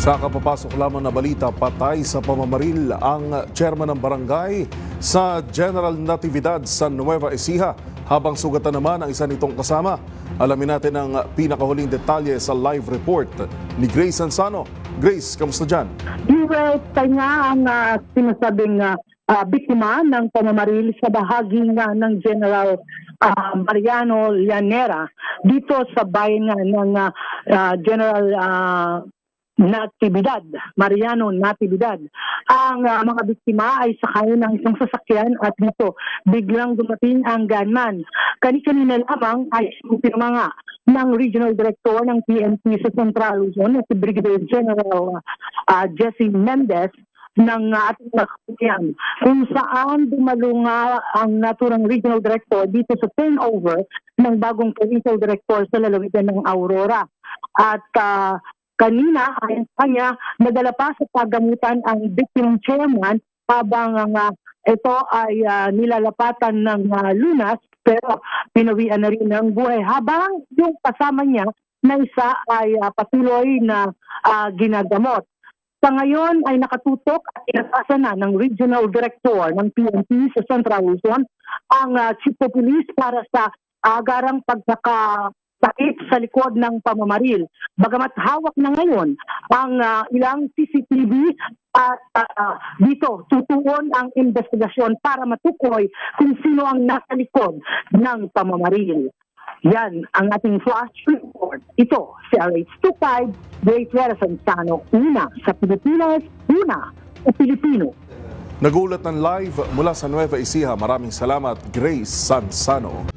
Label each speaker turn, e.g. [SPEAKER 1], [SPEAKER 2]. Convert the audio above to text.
[SPEAKER 1] Sa kapapasok lamang na balita, patay sa pamamaril ang chairman ng barangay sa General Natividad sa Nueva Ecija, habang sugatan naman ang isa nitong kasama. Alamin natin ang pinakahuling detalye sa live report ni Grace Sansano. Grace, kamusta dyan?
[SPEAKER 2] Kanya ang sinasabing biktima ng pamamaril sa bahagi ng General Mariano Llanera dito sa bayan ng General Natividad, Mariano Natividad. Ang mga biktima ay sakay ng isang sasakyan at dito biglang dumating ang gunman. Kanina lamang ay pinamanga ng Regional Director ng PNP sa Central Luzon na si Brigadier General Jesse Mendez ng ating nakakitiyan, kung saan dumalunga ang naturang Regional Director dito sa turnover ng bagong Provincial Director sa lalawigan ng Aurora. At kanina, ayon sa kanya, nadala pa sa paggamutan ang victim chairman habang ito ay nilalapatan ng lunas, pero pinawian na rin ng buhay. Habang yung kasama niya na isa ay patuloy na ginagamot. Sa ngayon ay nakatutok at inatasan na ng Regional Director ng PNP sa Central Luzon ang Chief of Police para sa agarang pagkakasakit sa likod ng pamamaril. Bagamat hawak na ngayon ang ilang CCTV at dito tutuon ang investigasyon para matukoy kung sino ang nasa likod ng pamamaril. Yan ang ating flash report. Ito si RH25, Grace Sansano, una sa Pilipinas, una sa Pilipino.
[SPEAKER 1] Nagulat ng live mula sa Nueva Ecija. Maraming salamat, Grace Sansano.